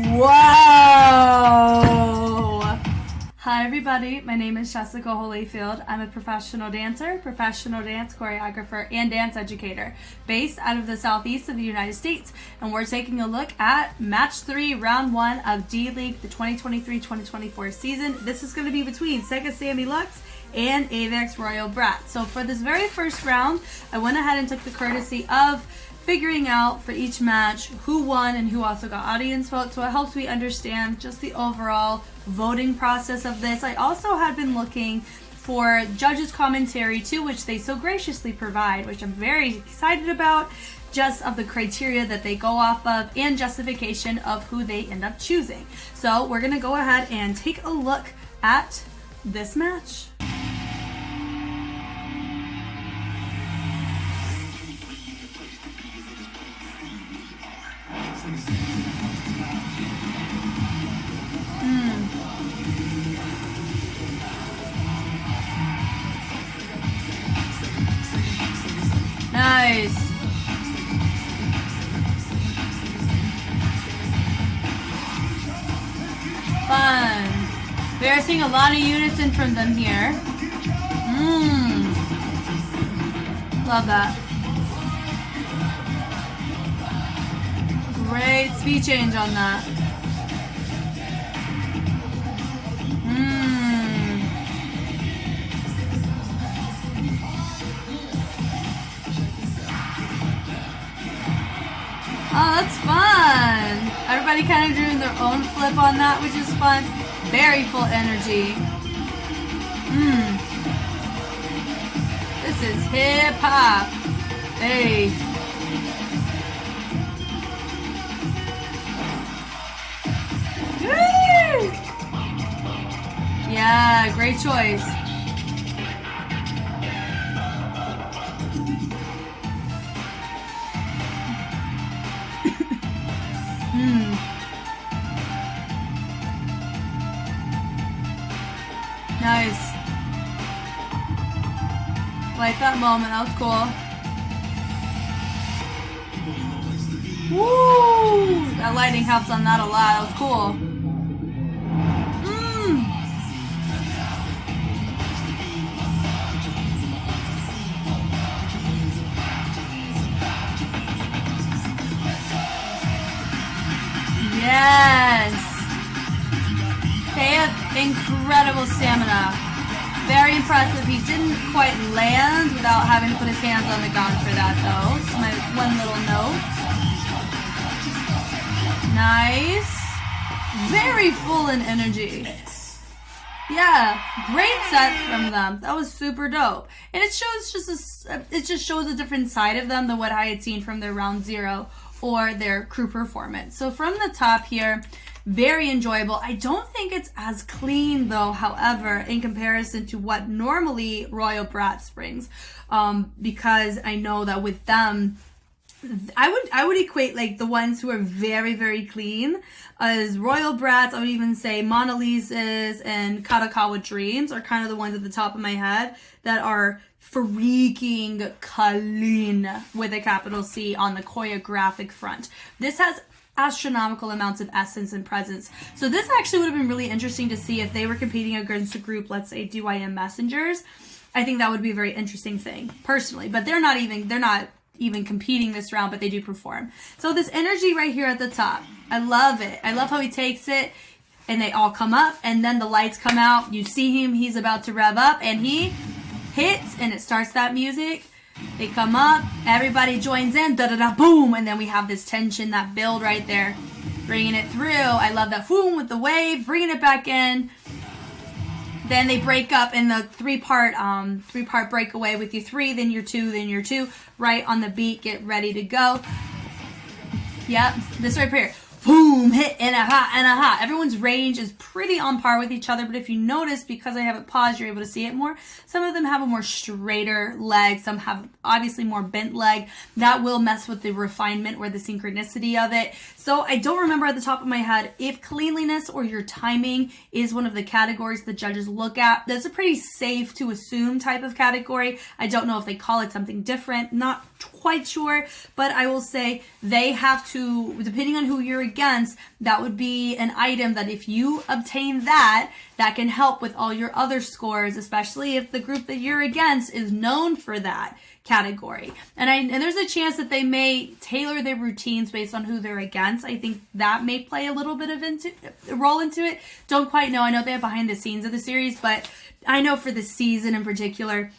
Whoa! Hi everybody, my name is Jessica Holyfield. I'm a professional dancer, professional dance choreographer, and dance educator based out of the southeast of the United States. And we're taking a look at match 3, round 1 of D.LEAGUE, the 2023-2024 season. This is going to be between SEGA SAMMY LUX and avex ROYALBRATS. So for this very first round, I went ahead and took the courtesy of figuring out for each match who won and who also got audience votes, so it helps me understand just the overall voting process of this. I also had been looking for judges' commentary too, which they so graciously provide, which I'm very excited about, just of the criteria that they go off of and justification of who they end up choosing. So we're gonna go ahead and take a look at this match. Nice. Fun. We are seeing a lot of units in from them here. Love that. Great speed change on that. Oh, that's fun. Everybody kind of doing their own flip on that, which is fun. Very full energy. This is hip hop. Hey. Woo! Yeah, great choice. Nice. Like that moment, that was cool. Woo! That lighting helps on that a lot, that was cool. Yes! They have incredible stamina. Very impressive. He didn't quite land without having to put his hands on the gong for that though. So my one little note. Nice. Very full in energy. Yeah, great set from them. That was super dope. And it shows it just shows a different side of them than what I had seen from their round 0 or their crew performance. So from the top here, very enjoyable. I don't think it's as clean though, however, in comparison to what normally ROYALBRATS brings, because I know that with them, I would equate like the ones who are very, very clean as ROYALBRATS. I would even say Mona Lisa's and Katakawa Dreams are kind of the ones at the top of my head that are freaking clean with a capital C on the choreographic front. This has astronomical amounts of essence and presence. So this actually would have been really interesting to see if they were competing against a group, let's say DYM Messengers. I think that would be a very interesting thing, personally. But they're not even competing this round, but they do perform. So this energy right here at the top, I love it. I love how he takes it, and they all come up, and then the lights come out. You see him, he's about to rev up, and he hits, and it starts that music. They come up, everybody joins in, da-da-da, boom, and then we have this tension, that build right there, bringing it through. I love that boom with the wave, bringing it back in. Then they break up in the three-part breakaway with your 3, then your 2, then your 2, right on the beat, get ready to go. Yep, this right here. Boom, hit, and a ha, and a ha. Everyone's range is pretty on par with each other, but if you notice, because I have it paused, you're able to see it more. Some of them have a more straighter leg. Some have obviously more bent leg. That will mess with the refinement or the synchronicity of it. So I don't remember at the top of my head if cleanliness or your timing is one of the categories the judges look at. That's a pretty safe to assume type of category. I don't know if they call it something different. Not quite sure, but I will say they have to, depending on who you're against, that would be an item that if you obtain that can help with all your other scores, especially if the group that you're against is known for that category. And there's a chance that they may tailor their routines based on who they're against. I think that may play a little bit of a role into it. Don't quite know. I know they have behind the scenes of the series, but I know for the season in particular,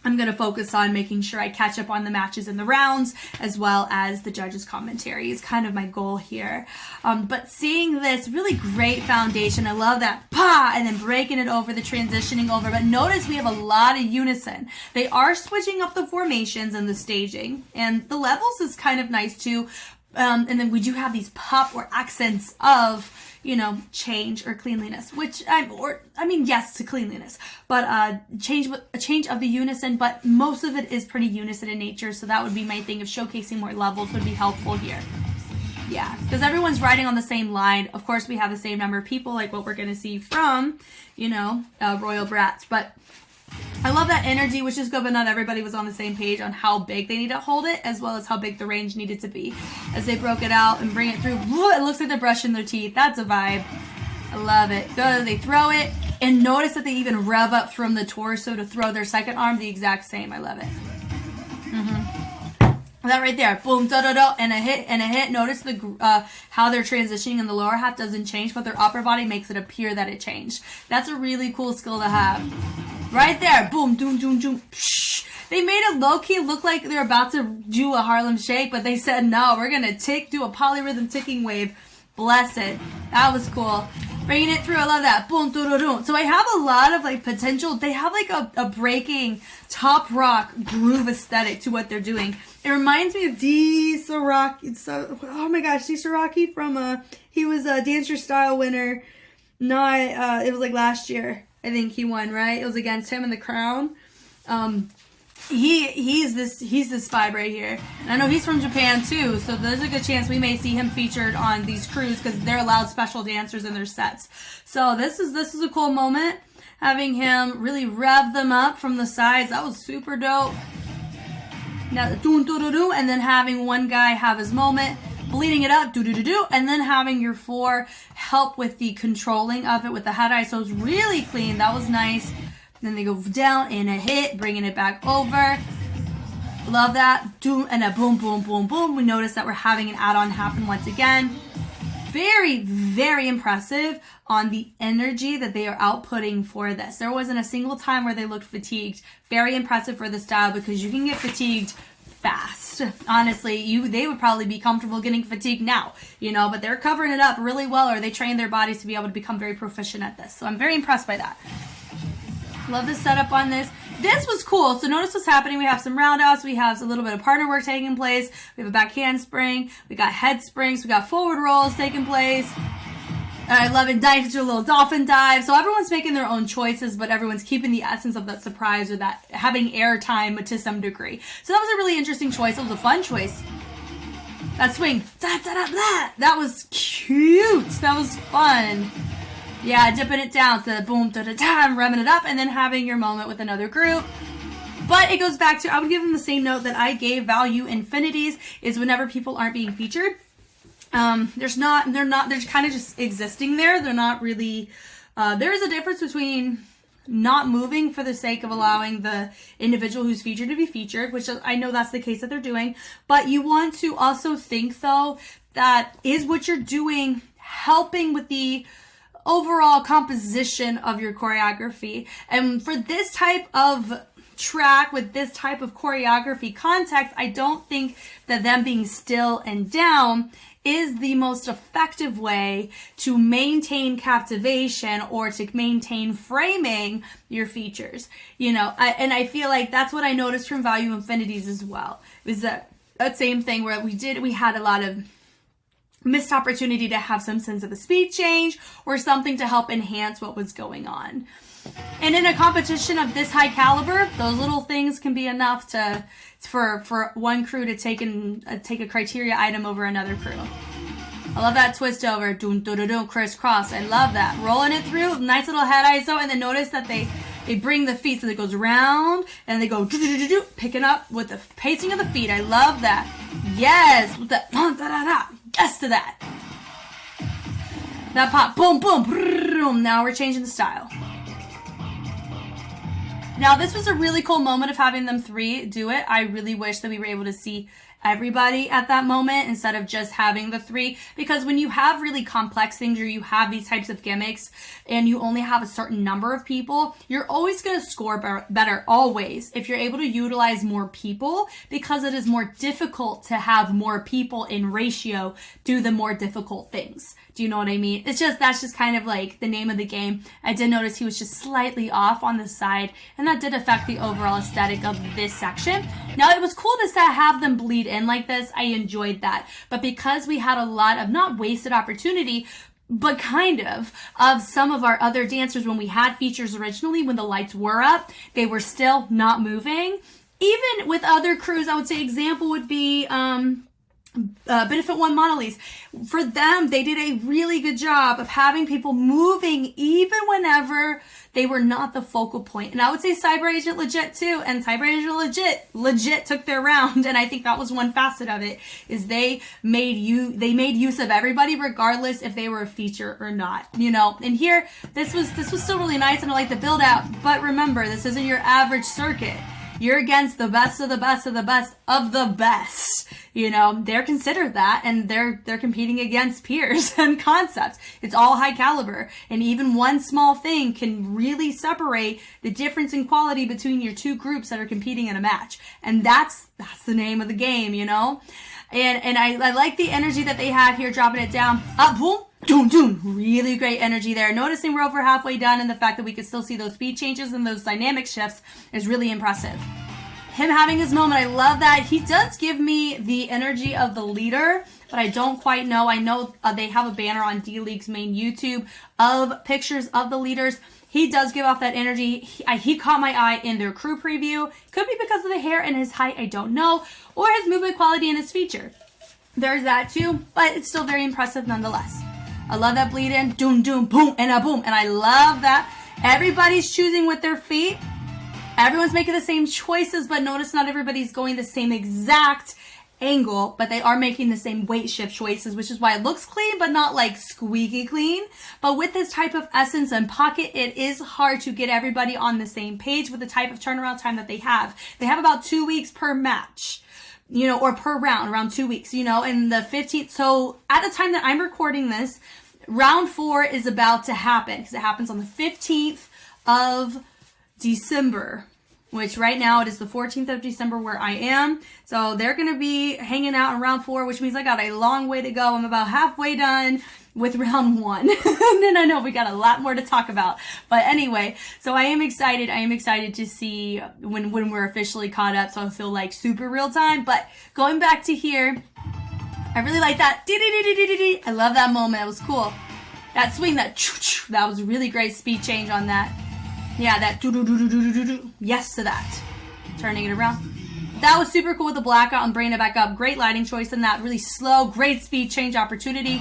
I'm going to focus on making sure I catch up on the matches and the rounds, as well as the judges' commentary is kind of my goal here. But seeing this really great foundation, I love that pa, and then breaking it over, the transitioning over. But notice we have a lot of unison. They are switching up the formations and the staging, and the levels is kind of nice too. And then we do have these pop or accents of, you know, change or cleanliness, which yes to cleanliness, but a change of the unison, but most of it is pretty unison in nature. So that would be my thing of showcasing more levels would be helpful here. Yeah, because everyone's riding on the same line. Of course, we have the same number of people, like what we're going to see from, you know, Royal Brats, but I love that energy, which is good, but not everybody was on the same page on how big they need to hold it, as well as how big the range needed to be. As they broke it out and bring it through, it looks like they're brushing their teeth. That's a vibe. I love it. Go, they throw it, and notice that they even rev up from the torso to throw their second arm the exact same. I love it. That right there, boom, da da da, and a hit. Notice the how they're transitioning in the lower half doesn't change, but their upper body makes it appear that it changed. That's a really cool skill to have. Right there, boom, doom, doom, doom. Psh. They made it low-key look like they're about to do a Harlem Shake, but they said, no, we're going to do a polyrhythm ticking wave. Bless it. That was cool. Bringing it through, I love that. Boom, doo, doo, doo. So I have a lot of like potential. They have like a breaking top rock groove aesthetic to what they're doing. It reminds me of D. Saraki. Oh my gosh, D. Saraki from, he was a Dance Your Style winner. It was like last year. I think he won, right? It was against him in the crown. He's this vibe right here. And I know he's from Japan too, so there's a good chance we may see him featured on these crews because they're allowed special dancers in their sets. So this is a cool moment. Having him really rev them up from the sides. That was super dope. Now the doo doo doo doo, and then having one guy have his moment, bleeding it up, do, and then having your four help with the controlling of it with the head eye. So it's really clean. That was nice. Then they go down in a hit, bringing it back over. Love that. And a boom, boom, boom, boom. We notice that we're having an add-on happen once again. Very, very impressive on the energy that they are outputting for this. There wasn't a single time where they looked fatigued. Very impressive for the style because you can get fatigued fast. Honestly, they would probably be comfortable getting fatigued now, you know, but they're covering it up really well, or they train their bodies to be able to become very proficient at this. So I'm very impressed by that. Love the setup on this. This was cool. So notice what's happening. We have some roundouts. We have a little bit of partner work taking place. We have a back handspring. We got head springs. We got forward rolls taking place. I love it. Dive into a little dolphin dive. So everyone's making their own choices, but everyone's keeping the essence of that surprise or that having air time to some degree. So that was a really interesting choice. It was a fun choice. That swing. Da, da, da, da. That was cute. That was fun. Yeah, dipping it down to boom, da, da, da, and revving it up, and then having your moment with another group. But it goes back to, I would give them the same note that I gave Value Infinities, is whenever people aren't being featured, they're kind of just existing there. They're not really, there is a difference between not moving for the sake of allowing the individual who's featured to be featured, which I know that's the case that they're doing. But you want to also think, though, that is what you're doing helping with the overall composition of your choreography. And for this type of track with this type of choreography context, I don't think that them being still and down is the most effective way to maintain captivation or to maintain framing your features. You know, I feel like that's what I noticed from Value Infinities as well. It was that same thing where we had a lot of missed opportunity to have some sense of a speed change or something to help enhance what was going on. And in a competition of this high caliber, those little things can be enough for one crew to take a criteria item over another crew. I love that twist over, crisscross. I love that. Rolling it through, nice little head ISO, and then notice that they They bring the feet so that it goes around and they go picking up with the pacing of the feet. I love that. Yes, with the yes to that. That pop, boom, boom, boom. Now we're changing the style. Now this was a really cool moment of having them three do it. I really wish that we were able to see everybody at that moment instead of just having the three, because when you have really complex things or you have these types of gimmicks and you only have a certain number of people, you're always going to score better always if you're able to utilize more people, because it is more difficult to have more people in ratio do the more difficult things. Do you know what I mean? That's just kind of like the name of the game. I did notice he was just slightly off on the side, and that did affect the overall aesthetic of this section. Now, it was cool to have them bleed in like this. I enjoyed that. But because we had a lot of not wasted opportunity, but kind of some of our other dancers when we had features originally, when the lights were up, they were still not moving. Even with other crews, I would say example would be Benefit One Monolith. For them, they did a really good job of having people moving even whenever they were not the focal point. And I would say Cyber Agent legit too, and Cyber Agent legit took their round. And I think that was one facet of it, is they made use of everybody regardless if they were a feature or not, you know. And here, this was still really nice, and I like the build out. But remember, this isn't your average circuit. You're against the best of the best of the best of the best. You know, they're considered that, and they're competing against peers and concepts. It's all high caliber, and even one small thing can really separate the difference in quality between your two groups that are competing in a match. And that's the name of the game, you know? And I like the energy that they have here, dropping it down. Up, boom. Doom, doom. Really great energy there. Noticing we're over halfway done, and the fact that we can still see those speed changes and those dynamic shifts is really impressive. Him having his moment, I love that. He does give me the energy of the leader, but I don't quite know. I know they have a banner on D.LEAGUE's main YouTube of pictures of the leaders. He does give off that energy. He caught my eye in their crew preview. Could be because of the hair and his height, I don't know, or his movement quality and his feature. There's that too, but it's still very impressive nonetheless. I love that bleed in, doom, doom, boom, and a boom. And I love that everybody's choosing with their feet. Everyone's making the same choices, but notice not everybody's going the same exact angle, but they are making the same weight shift choices, which is why it looks clean, but not like squeaky clean. But with this type of essence and pocket, it is hard to get everybody on the same page with the type of turnaround time that they have. They have about 2 weeks per match, you know, or per round, around 2 weeks, you know, and the 15th. So at the time that I'm recording this, round 4 is about to happen, because it happens on the 15th of December, which right now it is the 14th of December where I am. So they're going to be hanging out in round 4, which means I got a long way to go. I'm about halfway done with round 1. And then I know we got a lot more to talk about. But anyway, so I am excited. I am excited to see when we're officially caught up. So I feel like super real time. But going back to here, I really like that. I love that moment. It was cool. That swing, that was a really great speed change on that. Yeah, that yes to that. Turning it around. That was super cool with the blackout and bringing it back up. Great lighting choice in that. Really slow, great speed change opportunity.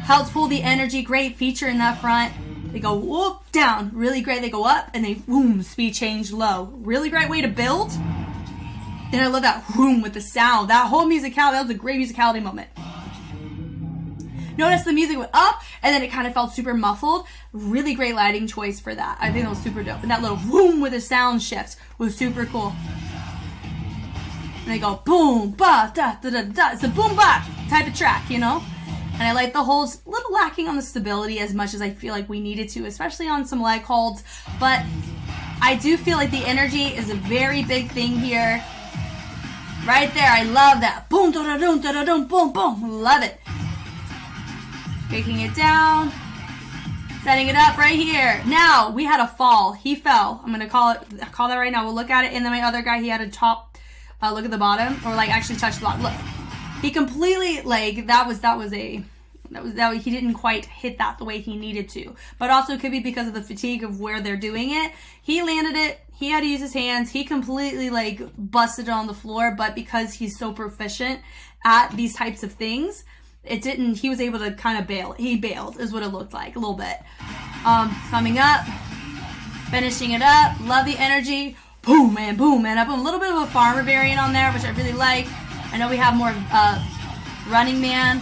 Helps pull the energy. Great feature in that front. They go whoop down. Really great. They go up and they boom, speed change low. Really great way to build. Then I love that boom with the sound. That whole musicality, that was a great musicality moment. Notice the music went up and then it kind of felt super muffled. Really great lighting choice for that. I think that was super dope. And that little boom with the sound shift was super cool. And they go boom, ba, da, da, da, da. It's a boom, ba type of track, you know? And I like the holds, a little lacking on the stability as much as I feel like we needed to, especially on some leg holds. But I do feel like the energy is a very big thing here. Right there, I love that. Boom, da, da, da, da, da, boom, boom. Love it. Taking it down. Setting it up right here. Now, we had a fall. He fell. I'm going to call that right now. We'll look at it. And then my other guy, he had a top, look at the bottom. Or like actually touch the bottom. Look. He completely, like, he didn't quite hit that the way he needed to. But also it could be because of the fatigue of where they're doing it. He landed it. He had to use his hands. He completely, like, busted it on the floor. But because he's so proficient at these types of things, he was able to kind of bail. He bailed is what it looked like a little bit. Coming up. Finishing it up. Love the energy. Boom, man, boom, man. I put a little bit of a farmer variant on there, which I really like. I know we have more running man.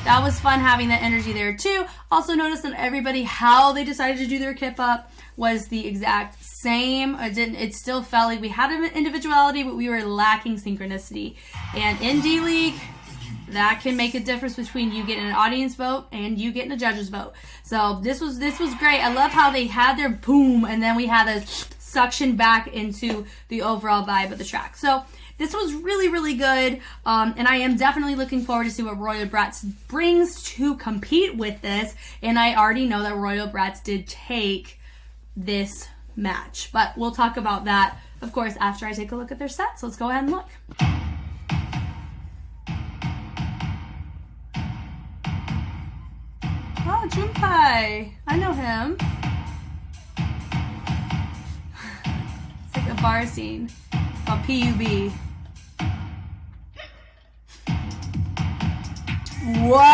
That was fun having that energy there too. Also notice that everybody, how they decided to do their kip up was the exact same. It still felt like we had an individuality, but we were lacking synchronicity. And in D.LEAGUE, that can make a difference between you getting an audience vote and you getting a judge's vote. So this was great. I love how they had their boom and then we had a suction back into the overall vibe of the track. So this was really, really good, and I am definitely looking forward to see what ROYALBRATS brings to compete with this, and I already know that ROYALBRATS did take this match, but we'll talk about that, of course, after I take a look at their set, so let's go ahead and look. Oh, Junpei, I know him. It's like a bar scene. PUB. Whoa!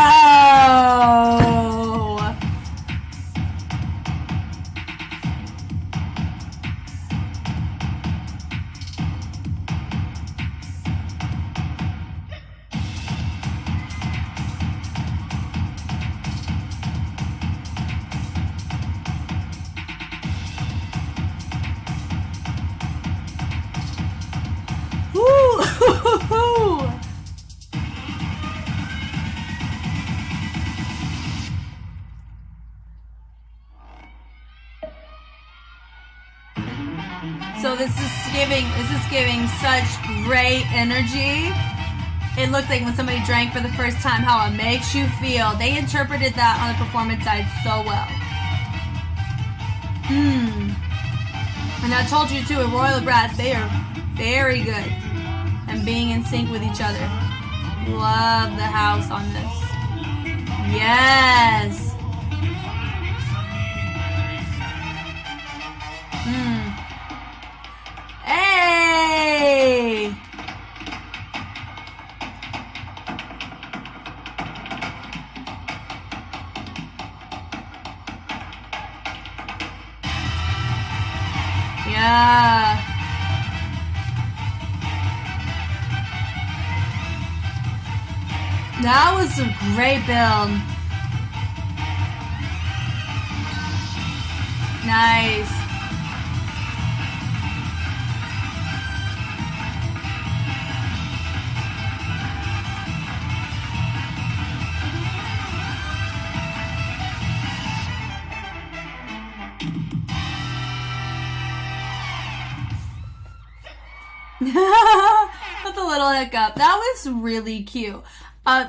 So this is giving such great energy. It looked like when somebody drank for the first time, how it makes you feel. They interpreted that on the performance side so well. And I told you too, at ROYALBRATS, they are very good and being in sync with each other. Love the house on this. Yes. Hey. Yeah. That was a great build. Nice. With a little hiccup. That was really cute.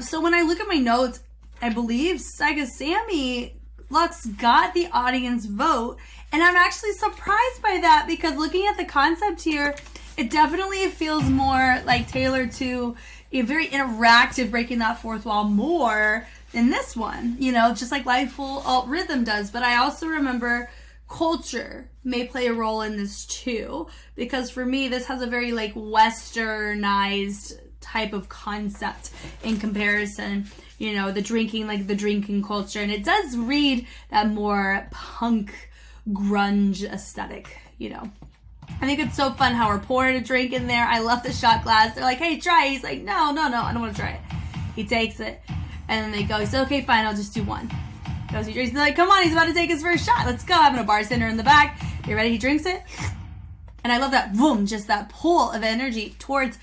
So when I look at my notes, I believe SEGA SAMMY LUX got the audience vote, and I'm actually surprised by that because looking at the concept here, it definitely feels more like tailored to a very interactive, breaking that fourth wall more than this one, you know, just like Lightful Alt Rhythm does. But I also remember culture may play a role in this too, because for me, this has a very like westernized type of concept in comparison, you know, the drinking culture, and it does read that more punk grunge aesthetic, you know. I think it's so fun how we're pouring a drink in there. I love the shot glass. They're like, hey, try it. He's like, no, I don't want to try it. He takes it, and then they go, he said, okay, fine, I'll just do one. Goes, he drinks, they're like, come on, he's about to take his first shot. Let's go. Having a bartender in the back. You ready? He drinks it. And I love that, boom, just that pull of energy towards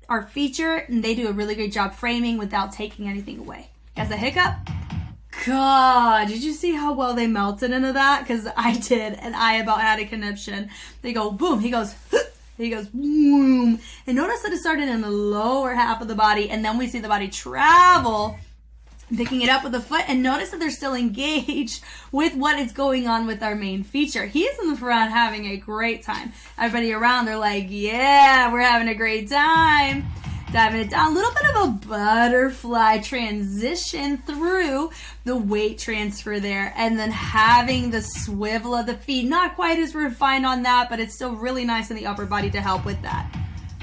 our feature, and they do a really great job framing without taking anything away. As a hiccup, God, did you see how well they melted into that? Because I did, and I about had a conniption. They go boom, he goes boom, and notice that it started in the lower half of the body, and then we see the body travel, picking it up with the foot, and notice that they're still engaged with what is going on with our main feature. He's in the front having a great time. Everybody around, they're like, yeah, we're having a great time. Diving it down, a little bit of a butterfly transition through the weight transfer there, and then having the swivel of the feet. Not quite as refined on that, but it's still really nice in the upper body to help with that.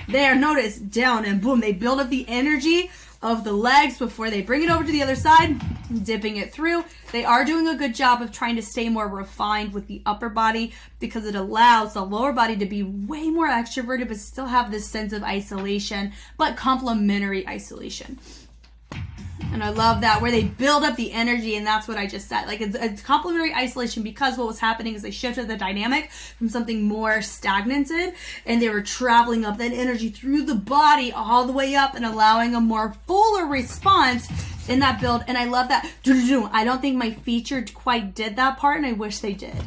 There, notice, down and boom, they build up the energy of the legs before they bring it over to the other side. dipping it through. They are doing a good job of trying to stay more refined with the upper body because it allows the lower body to be way more extroverted but still have this sense of isolation, but complementary isolation. And I love that, where they build up the energy, and that's what I just said. Like, it's complementary isolation because what was happening is they shifted the dynamic from something more stagnated, and they were traveling up that energy through the body all the way up and allowing a more fuller response in that build. And I love that. I don't think my feature quite did that part, and I wish they did.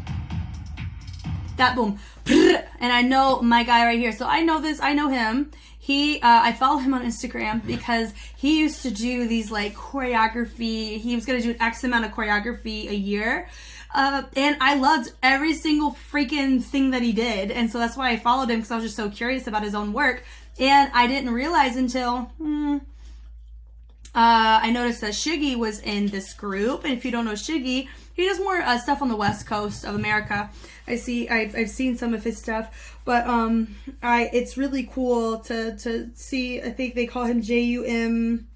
That boom. And I know my guy right here. So I know this. I know him. I follow him on Instagram because he used to do these like choreography. He was going to do X amount of choreography a year. And I loved every single freaking thing that he did. And so that's why I followed him, because I was just so curious about his own work. And I didn't realize until I noticed that Shiggy was in this group. And if you don't know Shiggy, he does more stuff on the West Coast of America. I've seen some of his stuff, but it's really cool to see. I think they call him JUMPKEI,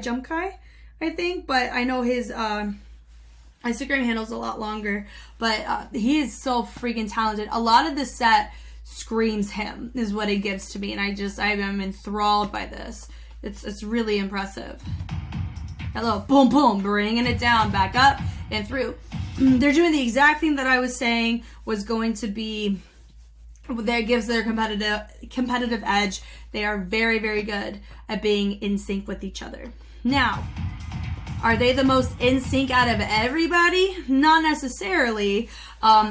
Jumkai, I think, but I know his Instagram handle's a lot longer, but he is so freaking talented. A lot of this set screams him, is what it gives to me, and I am enthralled by this. It's really impressive. Hello, boom, boom, bringing it down, back up and through. They're doing the exact thing that I was saying was going to be, that gives their competitive edge. They are very, very good at being in sync with each other. Now, are they the most in sync out of everybody? Not necessarily.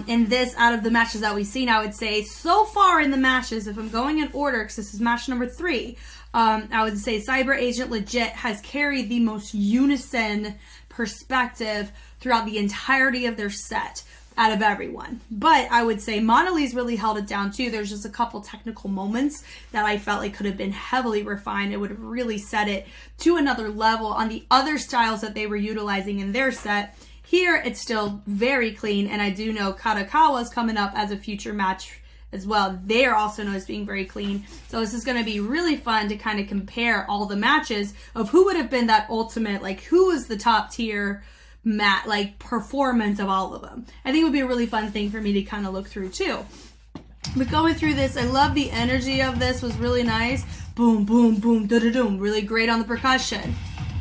In this, out of the matches that we've seen, I would say so far in the matches, if I'm going in order, because this is match number 3, I would say Cyber Agent Legit has carried the most unison perspective throughout the entirety of their set out of everyone. But I would say Monalise really held it down too. There's just a couple technical moments that I felt like could have been heavily refined. It would have really set it to another level on the other styles that they were utilizing in their set. Here, it's still very clean, and I do know Kadakawa is coming up as a future match as well. They are also known as being very clean. So this is going to be really fun to kind of compare all the matches of who would have been that ultimate, like who was the top tier performance of all of them. I think it would be a really fun thing for me to kind of look through too. But going through this, I love the energy of this, was really nice. Boom, boom, boom, da-da-doom. Really great on the percussion.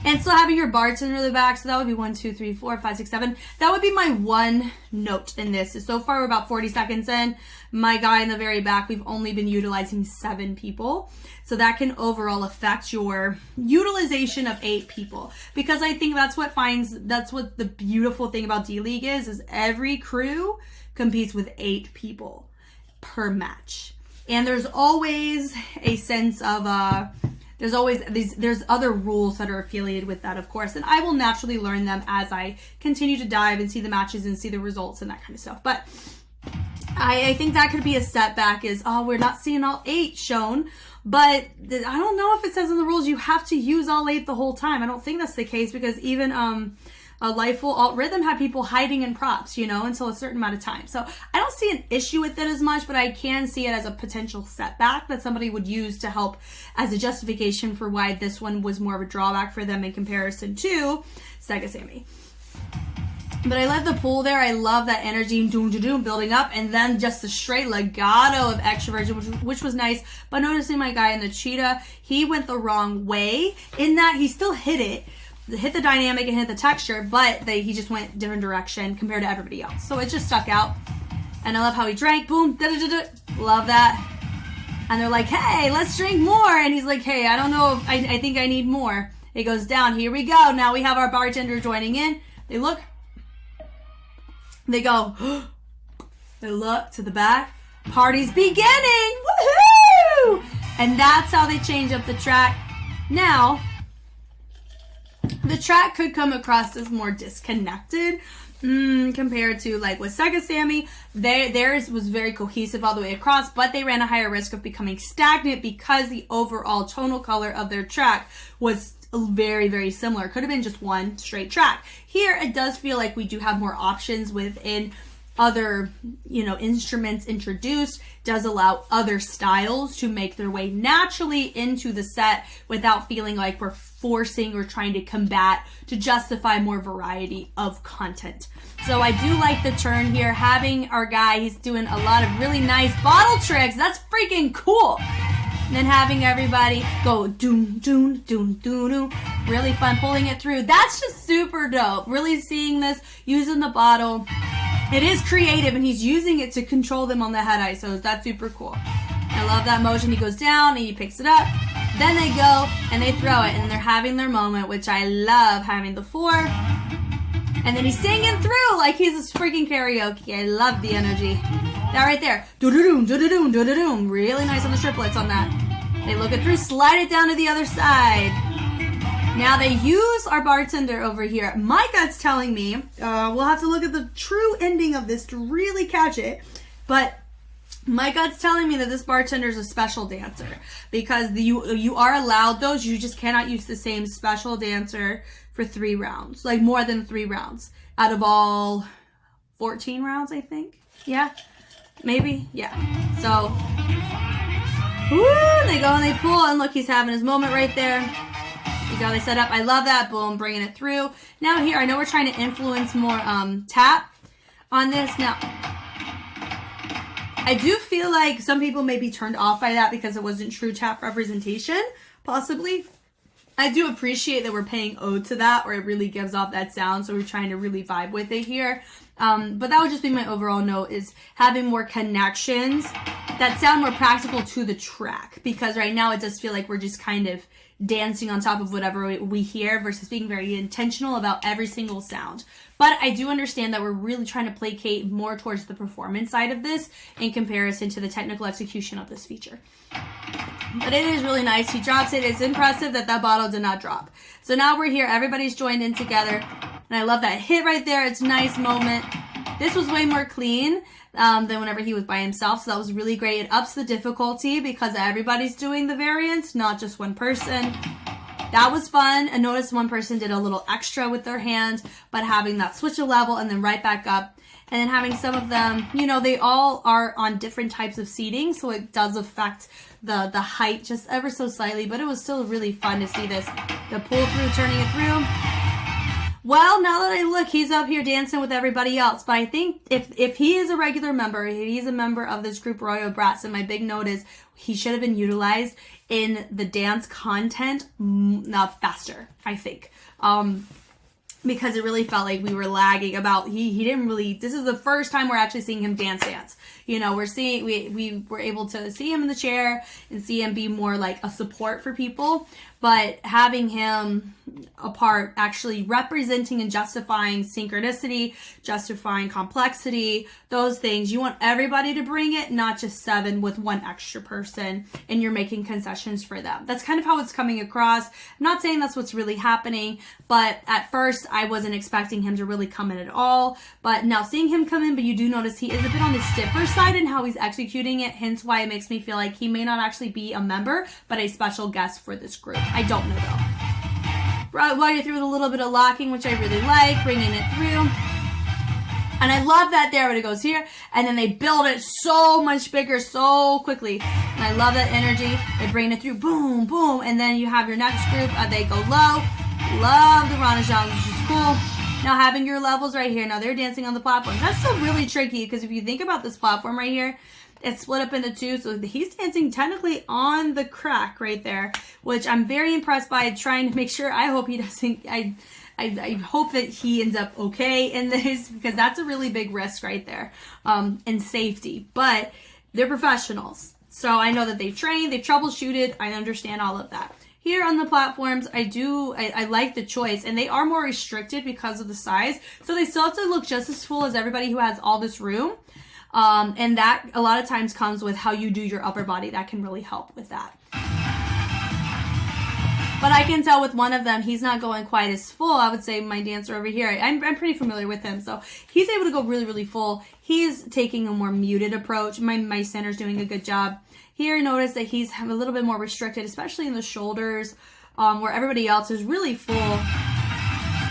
And still having your bartender in the back, so that would be 1, 2, 3, 4, 5, 6, 7. That would be my one note in this. So far, we're about 40 seconds in. My guy in the very back, we've only been utilizing 7 people. So that can overall affect your utilization of 8 people. Because I think that's what the beautiful thing about D.LEAGUE is every crew competes with 8 people per match. And there's always a sense of there's other rules that are affiliated with that, of course, and I will naturally learn them as I continue to dive and see the matches and see the results and that kind of stuff. But I think that could be a setback, is, we're not seeing all 8 shown, but I don't know if it says in the rules you have to use all 8 the whole time. I don't think that's the case, because even a Lifeful Alt Rhythm had people hiding in props, until a certain amount of time. So I don't see an issue with it as much, but I can see it as a potential setback that somebody would use to help as a justification for why this one was more of a drawback for them in comparison to SEGA Sammy. But I love the pull there. I love that energy building up, and then just the straight legato of extroversion, which was nice. But noticing my guy in the cheetah, he went the wrong way in that he still hit the dynamic and hit the texture, but he just went different direction compared to everybody else. So it just stuck out. And I love how he drank. Boom. Da-da-da-da. Love that. And they're like, hey, let's drink more. And he's like, hey, I don't know if I think I need more. It goes down. Here we go. Now we have our bartender joining in. They look. They go. They look to the back. Party's beginning. Woohoo! And that's how they change up the track. Now, the track could come across as more disconnected compared to like with SEGA Sammy. Theirs was very cohesive all the way across, but they ran a higher risk of becoming stagnant because the overall tonal color of their track was very, very similar. Could have been just one straight track. Here, it does feel like we do have more options within other, instruments introduced, does allow other styles to make their way naturally into the set without feeling like we're forcing or trying to combat to justify more variety of content. So I do like the turn here, having our guy, he's doing a lot of really nice bottle tricks. That's freaking cool. And then having everybody go doom, doom, doom, doom, doom. Really fun pulling it through. That's just super dope. Really seeing this, using the bottle. It is creative, and he's using it to control them on the head ISOs. That's super cool. I love that motion. He goes down, and he picks it up. Then they go, and they throw it, and they're having their moment, which I love, having the 4. And then he's singing through like he's a freaking karaoke. I love the energy. That right there. Do-do-doom, do-do-doom, do-do-doom. Really nice on the triplets on that. They look it through, slide it down to the other side. Now they use our bartender over here. My gut's telling me, we'll have to look at the true ending of this to really catch it, but my gut's telling me that this bartender is a special dancer, because you are allowed those. You just cannot use the same special dancer for 3 rounds, like more than 3 rounds out of all 14 rounds, I think. Yeah, maybe. Yeah. So, woo, they go and they pull, and look, he's having his moment right there. You go, they set up. I love that. Boom, bringing it through. Now here, I know we're trying to influence more tap on this. Now, I do feel like some people may be turned off by that because it wasn't true tap representation, possibly. I do appreciate that we're paying ode to that, or it really gives off that sound, so we're trying to really vibe with it here. But that would just be my overall note, is having more connections that sound more practical to the track, because right now it does feel like we're just kind of dancing on top of whatever we hear versus being very intentional about every single sound. But I do understand that we're really trying to placate more towards the performance side of this in comparison to the technical execution of this feature. But it is really nice. He drops it. It's impressive that that bottle did not drop. So now we're here. Everybody's joined in together. And I love that hit right there. It's a nice moment. This was way more clean than whenever he was by himself. So that was really great. It ups the difficulty because everybody's doing the variants, not just one person. That was fun. And notice one person did a little extra with their hand, but having that switch of level and then right back up. And then having some of them, they all are on different types of seating, so it does affect the height just ever so slightly, but it was still really fun to see this. The pull through, turning it through. Well, now that I look, he's up here dancing with everybody else, but I think if he is a regular member, if he's a member of this group ROYALBRATS, and my big note is he should have been utilized in the dance content faster, I think. Because it really felt like we were lagging about, he didn't really, this is the first time we're actually seeing him dance. We were able to see him in the chair and see him be more like a support for people, but having him a part actually representing and justifying synchronicity, justifying complexity, those things. You want everybody to bring it, not just 7 with one extra person and you're making concessions for them. That's kind of how it's coming across. I'm not saying that's what's really happening, but at first I wasn't expecting him to really come in at all. But now seeing him come in, but you do notice he is a bit on the stiffer side in how he's executing it, hence why it makes me feel like he may not actually be a member, but a special guest for this group. I don't know though. While you're through with a little bit of locking, which I really like, bringing it through. And I love that there when it goes here, and then they build it so much bigger so quickly. And I love that energy. They bring it through, boom, boom, and then you have your next group. They go low. Love the Ranajans, which is cool. Now having your levels right here. Now they're dancing on the platforms. That's still really tricky because if you think about this platform right here, it's split up into 2, so he's dancing technically on the crack right there, which I'm very impressed by, trying to make sure. I hope he doesn't, I hope that he ends up okay in this, because that's a really big risk right there, and safety, but they're professionals. So I know that they've trained, they've troubleshooted, I understand all of that. Here on the platforms, I like the choice, and they are more restricted because of the size, so they still have to look just as full as everybody who has all this room. And that a lot of times comes with how you do your upper body. That can really help with that. But I can tell with one of them, he's not going quite as full. I would say my dancer over here, I'm pretty familiar with him. So he's able to go really, really full. He's taking a more muted approach. My center's doing a good job. Here, notice that he's a little bit more restricted, especially in the shoulders, where everybody else is really full.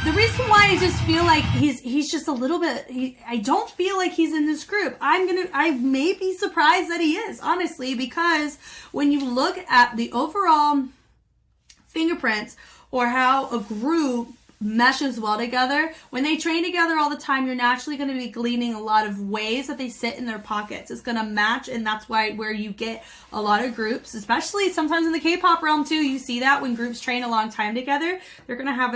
The reason why I just feel like he's just a little bit, I don't feel like he's in this group. I may be surprised that he is, honestly, because when you look at the overall fingerprints or how a group meshes well together, when they train together all the time, you're naturally going to be gleaning a lot of ways that they sit in their pockets. It's going to match, and that's where you get a lot of groups, especially sometimes in the K-pop realm too. You see that when groups train a long time together, they're going to have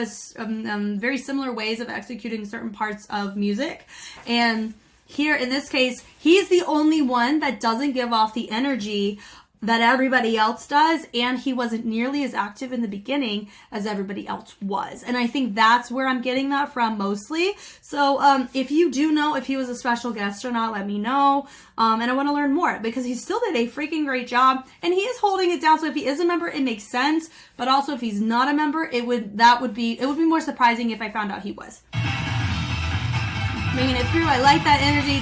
very similar ways of executing certain parts of music. And here in this case, he's the only one that doesn't give off the energy that everybody else does, and he wasn't nearly as active in the beginning as everybody else was. And I think that's where I'm getting that from mostly. So if you do know if he was a special guest or not, let me know. And I want to learn more, because he still did a freaking great job, and he is holding it down. So if he is a member, it makes sense. But also if he's not a member, it would be more surprising if I found out he was. Making it through. I like that energy.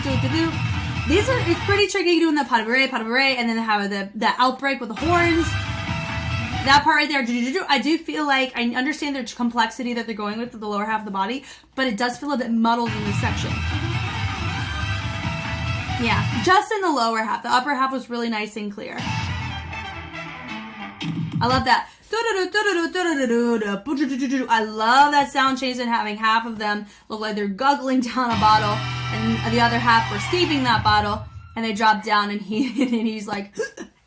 It's pretty tricky doing the pas de bourrée, and then they have the outbreak with the horns. That part right there, I do feel like I understand the complexity that they're going with the lower half of the body, but it does feel a bit muddled in this section. Yeah, just in the lower half. The upper half was really nice and clear. I love that. I love that sound change and having half of them look like they're guggling down a bottle and the other half receiving that bottle, and they drop down and he's like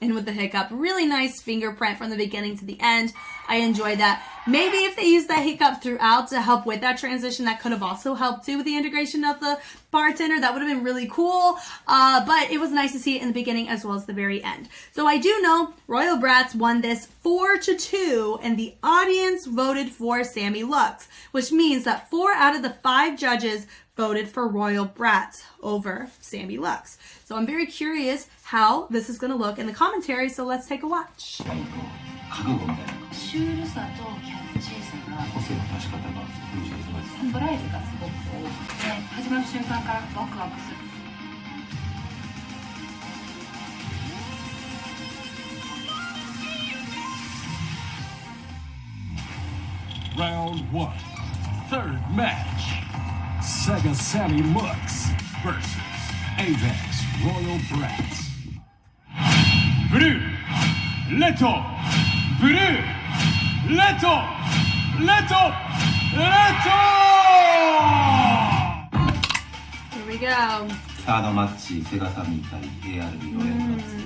and with the hiccup. Really nice fingerprint from the beginning to the end. I enjoyed that. Maybe if they used that hiccup throughout to help with that transition, that could have also helped too with the integration of the bartender. That would have been really cool. But it was nice to see it in the beginning as well as the very end. So I do know Royal Brats won this 4-2, and the audience voted for Sammy Lux, which means that 4 out of the 5 judges voted for Royal Brats over Sammy Lux. So I'm very curious how this is going to look in the commentary, so let's take a watch. シュールさとキャッチーさがサプライズがすごく多くて、始まる瞬間からワクワクする。Round 1, third match. SEGA SAMMY LUX versus avex ROYALBRATS. Blue, Leto, Blue, Leto, Leto, Leto! Here we go. サードマッチ、セガサミー対 ARB ロイヤルブラッツ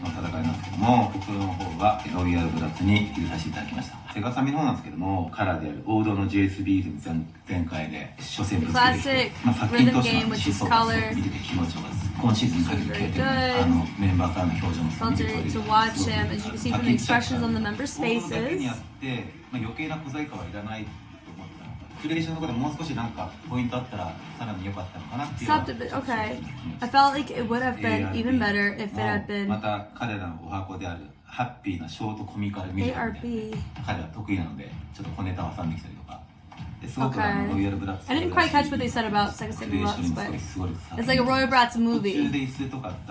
の戦いなんですけども、僕の方はロイヤルブラッツに入れさせていただきました。セガサミの方なんですけども、カラーである王道の JSB 前回で初戦ぶつけてきて、作品としての疾走がすごく見てて気持ちよかったです。今シーズンにかけて経験メンバーからの表情もすごく見て取れる。To watch him, as you can see from the expressions on the members' 王道だけ faces. にあって、余計な小細工はいらないと思ったので、クリエーションのところでもう少しなんかポイントあったらさらに良かったのかなっていう。Stopped a bit. Okay. I felt like it would have been even better if it had been また彼らのお箱であるハッピーなショートコミカルミュージカルで彼は得意なのでちょっと小ネタを挟んできたりとかですごくロイヤルブラッツ I didn't quite catch what they said about SEGA SAMMY LUX, but it's like a Royal Brats movie.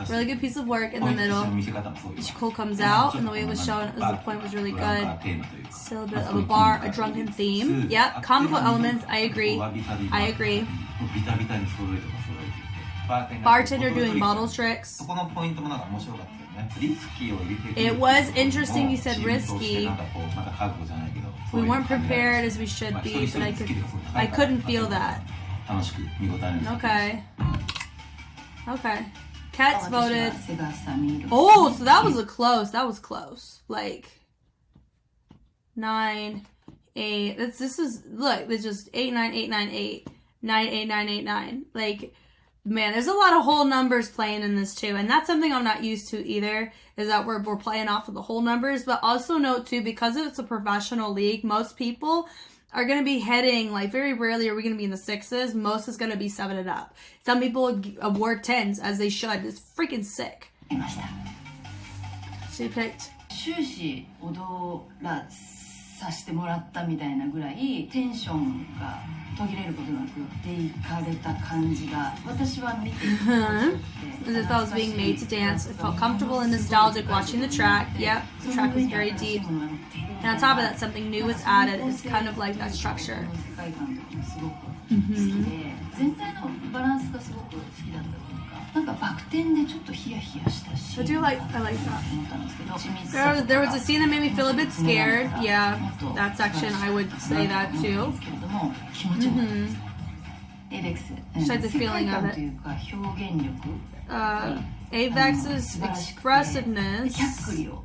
Really good piece of work in the middle. Cole comes out, and the way it was shown as the point was really good. Still a bit of a bar, a drunken theme. Yep, comical elements. I agree. I agree. Bartender doing bottle tricks. It was interesting you said risky. We weren't prepared as we should be, but I couldn't feel that. Okay. Okay. Cats voted. Oh, so that was that was close. Like 9, 8. This is look, it's just 8, 9, 8, 9, 8. 9, 8, 9, 8, 9. Like, man, there's a lot of whole numbers playing in this too, and that's something I'm not used to either, is that we're playing off of the whole numbers. But also note too, because it's a professional league, most people are going to be heading, like very rarely are we going to be in the 6s, most is going to be 7 and up. Some people award 10s, as they should. It's freaking sick. She picked 終始踊らさせてもらったみたいなぐらいテンションが途切れることなくでいかれた感じが私は見ていて As if I was being made to dance. I felt comfortable and nostalgic watching the track. Yep, the track was very deep. And on top of that, something new was added. It's kind of like that structure. 世界観とかもすごく好きで全体のバランスがすごく好きだったというかなんかバク転でちょっとヒヤヒヤしたし I like that. 思ったんですけど There was a scene that made me feel a bit scared. Yeah, that section, I would say that too. 気持ちよかったですエベックス Just like the 世界 feeling 観 of とい it. うか表現力 Avex's キャッ expressiveness. クリを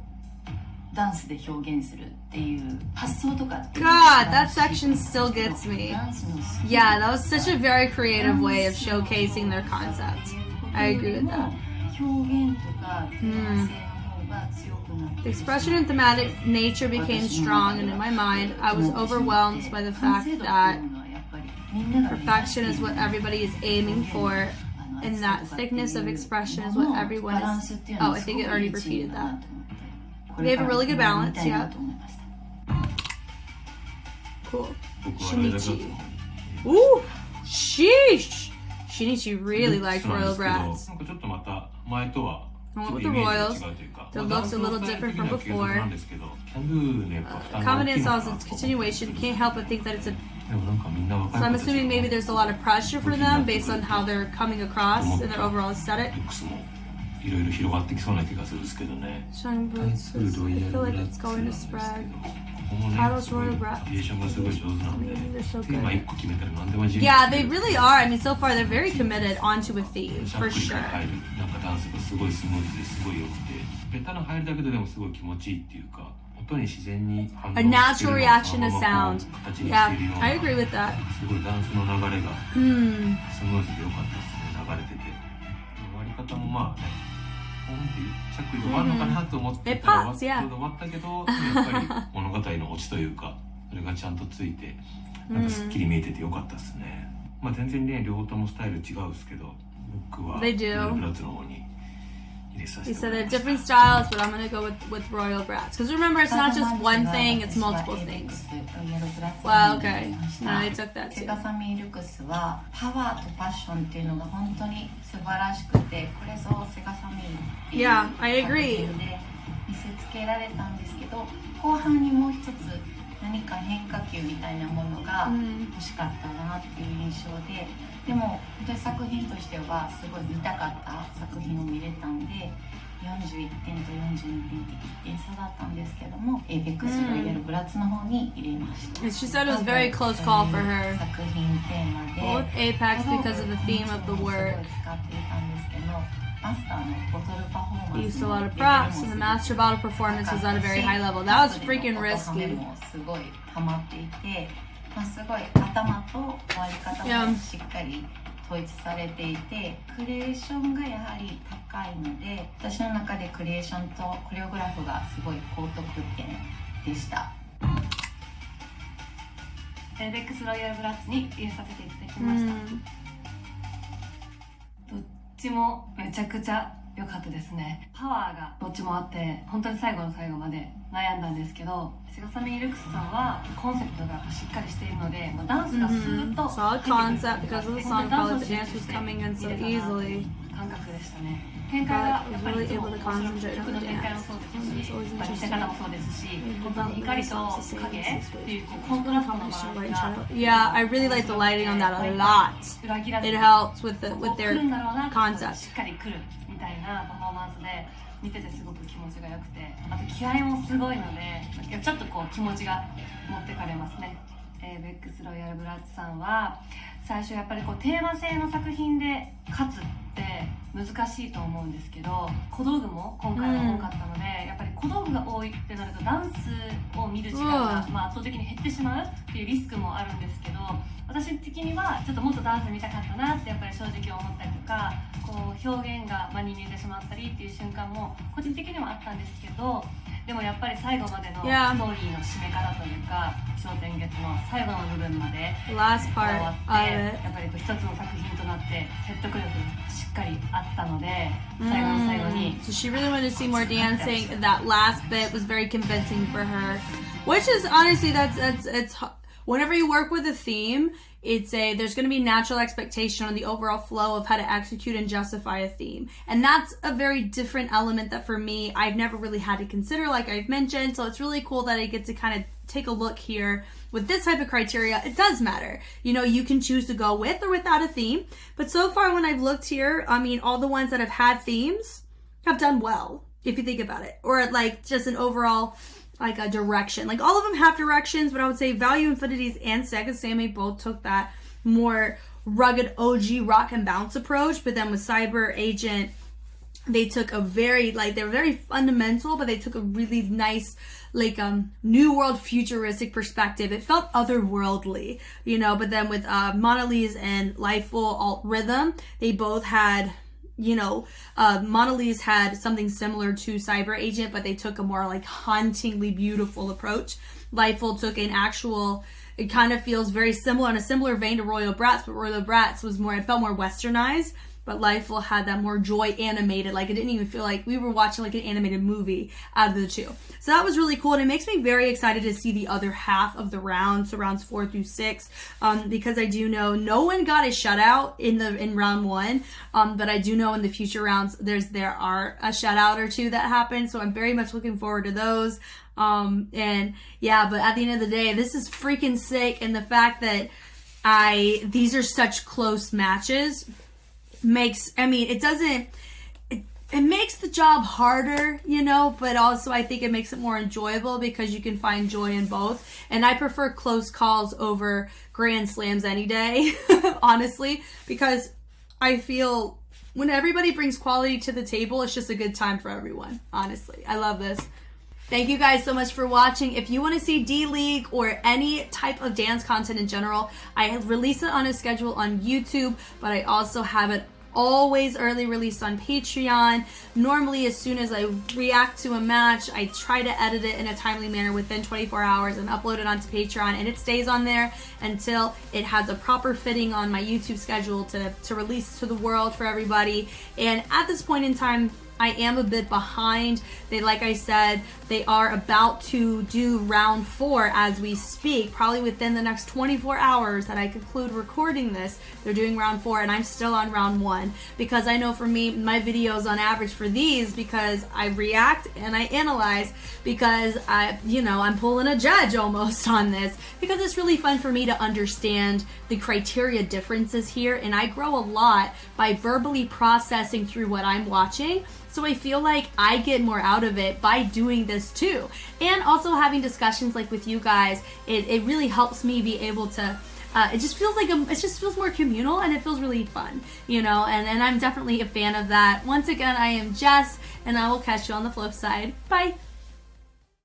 ダンスで表現するっていう発想とかっていう God, that section still gets me. ダンスの Yeah, that was such a very creative way of showcasing their concept. I agree with that. 表現とかテーマ性の方が強くなって The expression and thematic nature became strong, and in my mind, I was overwhelmed by the fact that perfection is what everybody is aiming for, and that thickness of expression is what everyone is. Oh, I think it already repeated that. They have a really good balance, yeah. Cool. Shinichi. Ooh, sheesh. Shinichi really liked Royal Brats. なんかちょっとまた前とは I went with the Royals. The looks a little different from before. Confidence also its continuation. Can't help but think that it's a. So I'm assuming maybe there's a lot of pressure for them based on how they're coming across and their overall aesthetic. いろいろ広がってきそうな気がするんですけどね。 Shine boots. I feel like it's going to spread. Paddles Royal Brats. リエーションがすごい上手なんで、 They're so テーマ good. 1個決めたら何でも自由に Yeah, they really are. I mean, so far they're very committed onto a theme しゃっ for くり sure. 入るなんかダンスがすごいスムーズですごい良くて、ベタな入るだけででもすごい気持ちいいっていうか、音に自然に反応 A して natural るのを reaction そ to のまま sound. こう形に Yeah, しているような I agree with that. すごいダンスの流れが Hmm. スムーズで良かったですね。流れてて終わり方もまあね、ポンってしゃっくりで終わるのかなと思ってたら It pops, yeah. ちょうど終わったけど、やっぱり物語のオチというかそれがちゃんとついてなんかすっきり見えてて良かったですね。まあ全然ね両方ともスタイル違うんですけど、僕は They do. ロイヤルブラッツの方に入れさせ They て said もら they い have ました。 different styles, but I'm gonna go with Royal Brats. Because remember, it's not just one thing; it's multiple things. Well, okay. No, they took that セ too. ガサミールクスはパワーとパッションっていうのが本当に素晴らしくて、これぞセガサミールっていう Yeah, I agree. 作品で見せつけられたんですけど、後半にもう一つ何か変化球みたいなものが欲しかったなっていう印象で、でも本当に作品としてはすごい見たかった作品を見れたんで、41点と42点って1点差だったんですけども、エイベックスロイヤルブラッツの方に入れました。 And she said it was a very close call for her. 作品テーマで Both Apex because of the theme of the work. 使っていたんですけど、マスターのボトルパフォーマン He ス used a の lot of props, and the master bottle performance was at a very high level. That was freaking risky. もすごいハマっていて、すごい頭と終わり方もしっかり統一されていて、クリエーションがやはり高いので、私の中でクリエーションとコレオグラフがすごい高得点でした。エイベックスロイヤルブラッツに入れさせていただきました。どっちもめちゃくちゃ良かったですね。パワーがどっちもあって本当に最後の最後まで悩んだんですけど、セガサミールクスさんはコンセプトがしっかりしているので、ダンスがスーッと Solid concept because of the song quality. The dance was coming in so easily. 感覚でしたね。展開がやっぱりいつも面白くて、曲の展開もそうですし、見せ方もそうですし、光と影っていうコントラストのバランスが Yeah, I really like the lighting on that a lot. 裏切らず It helps with their 来るんだろうなって concept. しっかり来るみたいなパフォーマンスで見ててすごく気持ちが良くて、あと気合もすごいのでちょっとこう気持ちが持ってかれますね。ベックスロイヤルブラッツさんは最初やっぱりこうテーマ性の作品で勝つって難しいと思うんですけど、小道具も今回は多かったので、やっぱり小道具が多いってなるとダンスを見る時間が圧倒的に減ってしまうっていうリスクもあるんですけど、私的にはちょっともっとダンス見たかったなってやっぱり正直思ったりとか、こう表現が真に見えてしまったりっていう瞬間も個人的にはあったんですけど、でもやっぱり最後までのストーリーの締め方というか、頂点月の最後の部分まで last 終 part わ of って、 it. やっぱりこう一つの作品となって説得力しっかりあったので、最後の最後に So she really wanted to see more dancing. That last bit was very convincing for her. Which is honestly, it's whenever you work with a theme, there's going to be natural expectation on the overall flow of how to execute and justify a theme. And that's a very different element that for me, I've never really had to consider, like I've mentioned. So it's really cool that I get to kind of take a look here with this type of criteria. It does matter. You know, you can choose to go with or without a theme. But so far when I've looked here, I mean, all the ones that have had themes have done well, if you think about it. Or like just an overall like a direction. Like all of them have directions, but I would say Value Infinities and Sega Sammy both took that more rugged OG rock and bounce approach. But then with Cyber Agent, they took a very, like, they were very fundamental, but they took a really nice, like, new world futuristic perspective. It felt otherworldly, you know. But then with Monolise and Lifeful Alt Rhythm, they both had, you know, Monolise had something similar to Cyber Agent, but they took a more like hauntingly beautiful approach. Lifeful took an actual, it kind of feels very similar, in a similar vein to Royal Brats, but Royal Brats was more, it felt more westernized. But Lifeful had that more joy animated, like it didn't even feel like we were watching like an animated movie out of the two. So that was really cool, and it makes me very excited to see the other half of the rounds, so rounds 4 through 6, because I do know no one got a shutout in round 1, but I do know in the future rounds there are a shutout or two that happen, so I'm very much looking forward to those. And yeah, but at the end of the day, this is freaking sick, and the fact that these are such close matches makes, I mean, it makes the job harder, you know, but also I think it makes it more enjoyable because you can find joy in both. And I prefer close calls over grand slams any day, honestly, because I feel when everybody brings quality to the table, it's just a good time for everyone, honestly. I love this. Thank you guys so much for watching. If you want to see D.LEAGUE or any type of dance content in general, I release it on a schedule on YouTube, but I also have it always early released on Patreon. Normally, as soon as I react to a match, I try to edit it in a timely manner within 24 hours and upload it onto Patreon, and it stays on there until it has a proper fitting on my YouTube schedule to release to the world for everybody. And at this point in time, I am a bit behind. Like I said, they are about to do round 4 as we speak. Probably within the next 24 hours that I conclude recording this, they're doing round 4, and I'm still on round 1. Because I know for me, my videos on average for these, because I react and I analyze, because I'm pulling a judge almost on this, because it's really fun for me to understand the criteria differences here, and I grow a lot by verbally processing through what I'm watching. So I feel like I get more out of it by doing this too. And also having discussions like with you guys, it really helps me be able to, it just feels like, it just feels more communal, and it feels really fun, you know, and I'm definitely a fan of that. Once again, I am Jess, and I will catch you on the flip side. Bye.